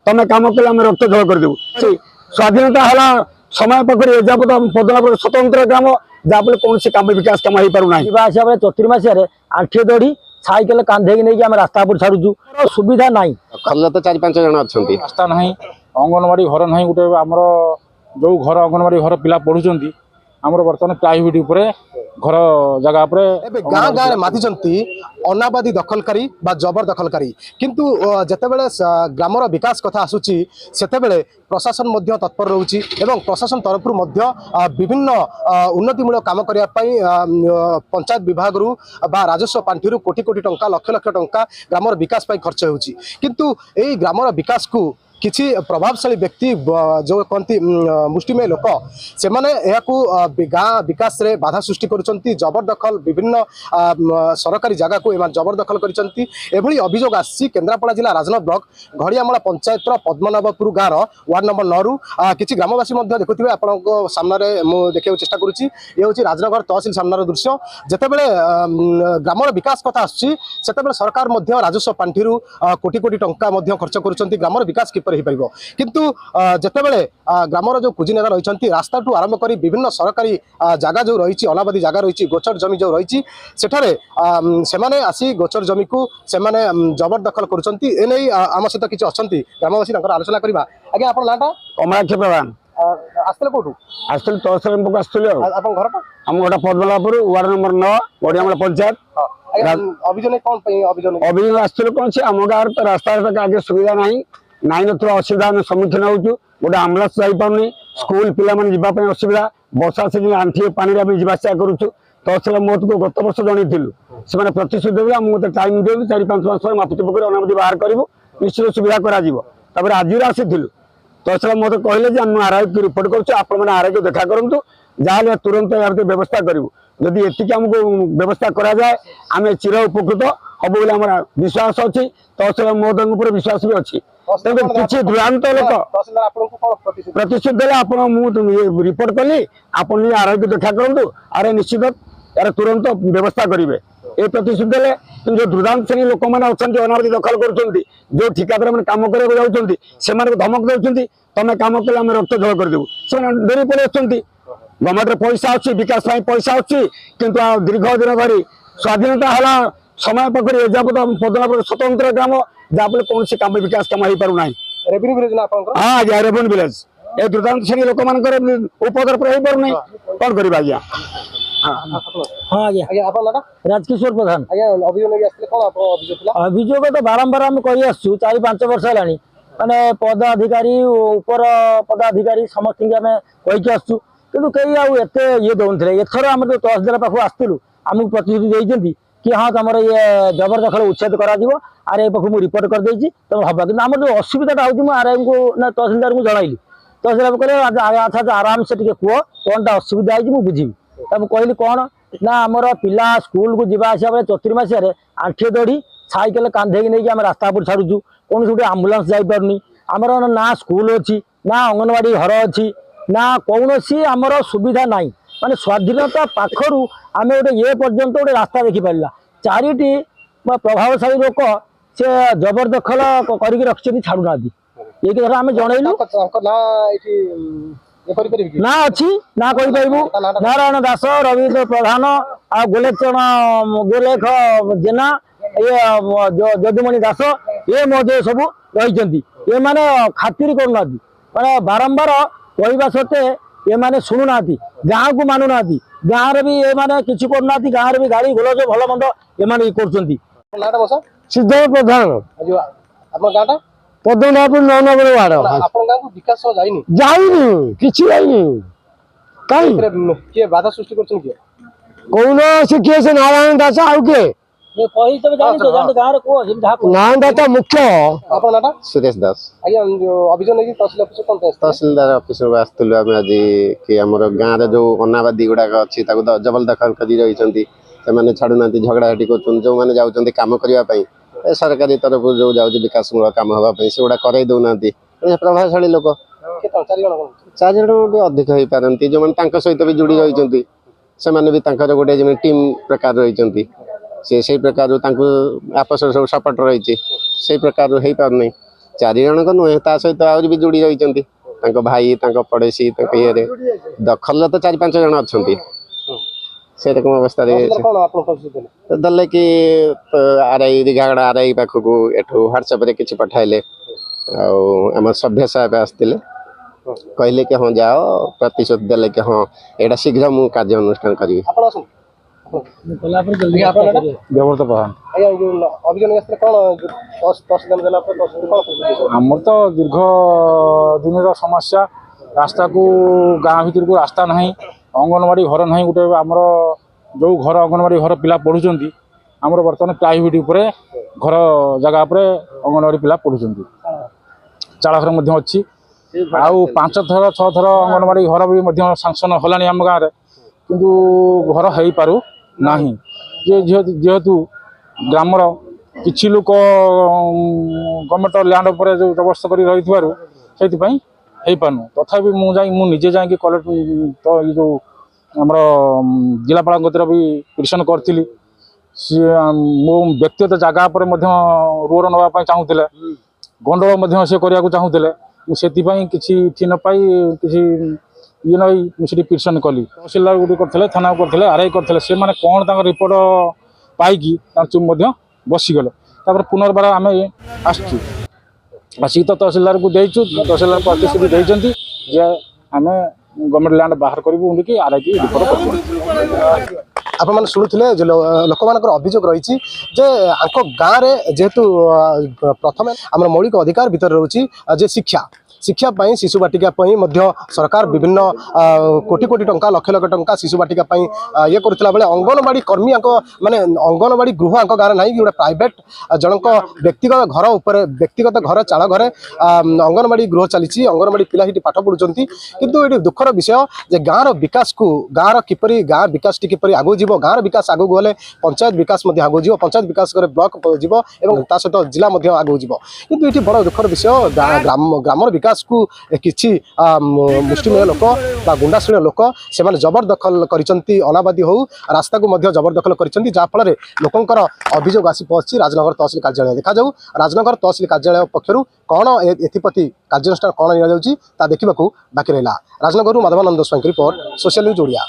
तमें कम कले आम रक्त जल करदेबू स्वाधीनता है समय पाखे एजापत पदनापुर स्वतंत्र ग्राम जहाँफल कौन कम विकास कम हो पारना आसवा चतुर्मासिया आठे दौड़ी साइकेल कांधे नहीं आम रास्ता पर छाड़ू सुविधा ना दखल तो 4-5 जन अच्छा रास्ता ना अंगनवाड़ी घर ना गोटे आमर जो घर अंगनवाड़ी घर पिला पढ़ुंट आमर बर्तमान प्राइवेट घर जगह गाँ गाँव मातिचंती अनाबादी दखलकारी बा जबर दखलकारी किंतु जेतेबेले ग्रामर विकास कथा आसुची सेतेबेले प्रशासन मध्य तत्पर रहउची एवं प्रशासन तरफ मध्य विभिन्न उन्नतिमूलक काम करिया पई पंचायत विभाग रु बा राजस्व पांठी रु कोटी कोटी टंका लक्ष लक्ष टंका ग्रामर विकास पई खर्च होउची किंतु एई ग्रामर विकास को किसी प्रभावशाली व्यक्ति जो कहती मुष्टिमेय लोक से माने गाँ विकास रे बाधा सृष्टि करुचंती जबरदखल विभिन्न सरकारी जगह को जबरदखल करिचंती एभली अभियोग आसी केन्द्रापड़ा जिला राजनगर ब्लॉक घड़ियामला पंचायत पद्मनाभपुर गाँव वार्ड नंबर 9 रु किसी ग्रामवासी देखुवे आपण सामने मुझे देखा चेष्टा करुच्ची ये हूँ राजनगर तहसिल सामनार दृश्य जितेबाला ग्रामर विकास कथा आसुची सरकार राजस्व पांठी कोटी कोटी टंका खर्च करुचंती ग्रामर विकास किंतु जितेबाला ग्रामर जो कुजी नेता रही रास्ता ठू आरंभ कर विभिन्न सरकारी जगह जो रही अनाबादी जगह रही गोचर जमी जो रही से आसी गोचर जमी को जबरदखल करें आम सहित किसी अच्छा ग्रामवासी आलोचना करवा आज्ञा आप नाटा कमलाक्ष प्रधान आसते कौटू आसते तहसिल घर आम गोटा पद्मनाभपुर वार्ड नंबर 9 घड़ियामला पंचायत अभियोग आसल कौन से आम गाँव तो रास्ता आगे सुविधा नहीं नाई ना असुविधा आम सम्मुखीन हो गोटे आम्बुलांस जापारे स्कूल पाने जावाई असुविधा वर्षा सीजन आंठी पानी आम जावासा करुँ तहसिल मोहत को गत वर्ष जनईलु से प्रतिश्रुति देवे आमको टाइम दिखाँ 4-5 मास मापचुप अनामति बाहर करूँ निश्चित सुविधा कर आज आसी तहसिल मत कहले आरआई को रिपोर्ट करें आरआई को देखा करूँ जहाँ तुरंत यार व्यवस्था करूँ जदि एतिक आमको व्यवस्था कराए आम चिर उपकृत हम बोले आम विश्वास अच्छी तहसिल महोदय विश्वास भी अच्छी किसी दुरांत लोक प्रतिश्रुति देते आप रिपोर्ट कली आप आरआई को देखा करूँ आरआई निश्चित यार तुरंत व्यवस्था करेंगे ये प्रतिश्रुति देते जो दुर्दांत श्रेणी लोक मैंने अच्छा अनावधि दखल कर जो ठिकादार मैंने कम कराया जाऊँच धमक दे तमें कम कले आम रक्त जल करदेबू से डेरी पड़े आसुँच गवर्नमेंट पैसा अच्छी विकास पैसा अच्छी किंतु दीर्घ दिन धरी स्वाधीनता है समय पाखे एजापत पदनापुर स्वतंत्र ग्राम जहाँफल कौन कम विकास कम हो पारना हाँ आज्ञा रेवेन्यू विलेज ए दुर्दांत श्रेणी लोक मान उपद्रव हो पारना कौन कर आज्ञा हाँ आज्ञा राजकिशोर प्रधान अभियोग तो बारंबार आम कही आसु 4-5 वर्ष है माने पदाधिकारी उपर पदाधिकारी समस्त आम कहीकि आसु कि कई आते ये दौन थे एथर आम जो तहसिलदार पाखु आसलु आमको प्रतिश्रुति देती कि हाँ तुम ये जबरदखल उच्छेद कर आरआई पाखु मुझे रिपोर्ट कर देती तुम हम कि आम जो असुविधा हो आरआई को ना तहसिलदार को जनइली तहसिलदार कहले अच्छा आराम से टे कह कौन टा असुविधा है बुझी कहली कौन ना आमर पिला स्कूल को जावा आसा चतुर्मासिया आठे दौड़ी साइकेल कांधे नहीं आम रास्ता पर छाड़ू कौन गोटे आम्बुलांस जापारे आमर ना स्कूल अच्छी ना अंगनवाड़ी घर अच्छी ना कौन सी आमर सुविधा नाई माने स्वाधीनता पाखरु आम गोटे ये पर्यंत गोटे रास्ता देखी पारा 4टी प्रभावशाली लोक से जबरदखल करके रखी छाड़ूना ये कथा आम जनइलु ना अच्छी ना कहीपरू नारायण दास रवीन्द्र प्रधान आ गोलेख जेना ये जदुमणि दास ये महोदय सब रही ये माने खातिर करूना माने बारंबार कहवा सत्वे ये माने शुणुना गाँव को मानुना गाँव भी ये माने किसी करना गाँव भी गाड़ी गोलज भल मंद ये कर सिद्ध प्रधान पद्मनाभपुर 9 नंबर वार्ड विकास जाइनी किसी जाइनी कहीं बाधा सृष्टि कर कौन से किए से नारायण दास आउ के नारायण दास मुख्य सुरेश दास तहसिलदार ऑफिस आसलु आम आज कि आम गाँव जो अनाबादी गुड़ाक अच्छी जबरदखल कर छाड़ूना झगड़ाझाटी कर जो मैंने जाऊँच कम करने सरकारी तरफ जो जाऊँ विकासमूलक कम हाँपाई से गुड़ा कर दौना प्रभावशाली लोक 4 जन भी अधिक हो पारती जो मैंने सहित भी जोड़ी रही से भी गोटे टीम प्रकार रही से प्रकार आपस सब सपोर्ट रही से प्रकार हो पारना चारि जनक नुहे ता सहित आहुरी भी जोड़ी रही भाई पड़ोसी ये दखल तो 4-5 जन अच्छा से रकम अवस्था दे कि आरआई रिघागड़ा आरआई पाखक एठू ह्वाट्सअप किसी पठाइले आम सभ्य साहेब आसते कहले कि हाँ जाओ प्रतिशोध देले कि हाँ यहाँ शीघ्र मुझे कार्य अनुष्ठान करी देवव्रत प्रधान आमर तो दीर्घ दिन समस्या रास्ता को गाँ भीतर को रास्ता ना अंगनवाड़ी घर ना गोटे आमर जो घर अंगनवाड़ी घर पिला पढ़ुं आमर बर्तमान प्राइवेट घर जगह पर अंगनवाड़ी पिला पढ़ुं चाल घर अच्छी आउ 5 थर 6 थर अंगनवाड़ी घर भी सांसन होलानी आम गाँव में किंतु घर हो पारु नाही जेहेतु ग्रामर किछि लोक गवर्नमेंट लैंड पर जो जबरदस्त कर रही से पानु तथापि मुझे जाकि कलेक्टर तो ये जो आम जिलापाल भी पिटिशन करी सी मो व्यक्तिगत जगह पर रोड नापी चाहूले गंडल से करने चाहूले से किसी न पाई किसी ये नहीं पिटिशन कली तहसीलदार गुटी करते थाना करते आरआई करते से मैंने कौन तक रिपोर्ट पाई चुप बसीगले पुनर्बार आम आसचु आसिक तो तहसीलदार को देचु तहसीलदार प्रतिश्रुति देते जे आम गवर्नमेंट लैंड बाहर करूँ कि आरआई की रिपोर्ट कर आप मैंने शुणुले लोक मान अभियोग रही गाँव में जेहेतु प्रथम आम मौलिक अधिकार भीतर रोचे जे शिक्षा शिक्षा शिशु बाटिका सरकार विभिन्न कोटी कोटी टंका लक्ष लक्ष टंका शिशु बाटिका ये करुला बेले अंगनवाड़ी कर्मी माने अंगनवाड़ी गृह गाँव ना गोटे प्राइवेट जनक व्यक्तिगत घर उपर व्यक्तिगत घर चाल घर अंगनवाड़ी गृह चली अंगनवाड़ी पिला ये पाठ पढ़ुंट किंतु ये दुखर विषय जे गाँव विकास को गाँव किपरि गाँ विकास किपरि आगू जीव गाँव विकास आगू गले पंचायत विकास आगू जीव पंचायत विकास करे ब्लॉक जीव और सहित जिला आगू जीव किंतु ये बड़ दुखर विषय ग्रामर विकास को किसी मुष्टिमेय लोक गुंडाश्रेणी लोक से जबरदखल करिसेंती अनाबादी हो रास्ता को जबरदखल करिसेंती जहाँफल लोकंकर अभियोग आसी पहुंची राजनगर तहसिल कार्यालय देखा जाऊ राजनगर तहसिल कार्यालय पक्षर कौन एप्रति कार्यानुष्ठान कौन देखा देखा बाकी रहा Rajnagar Madhabananda Swain report social news Odia.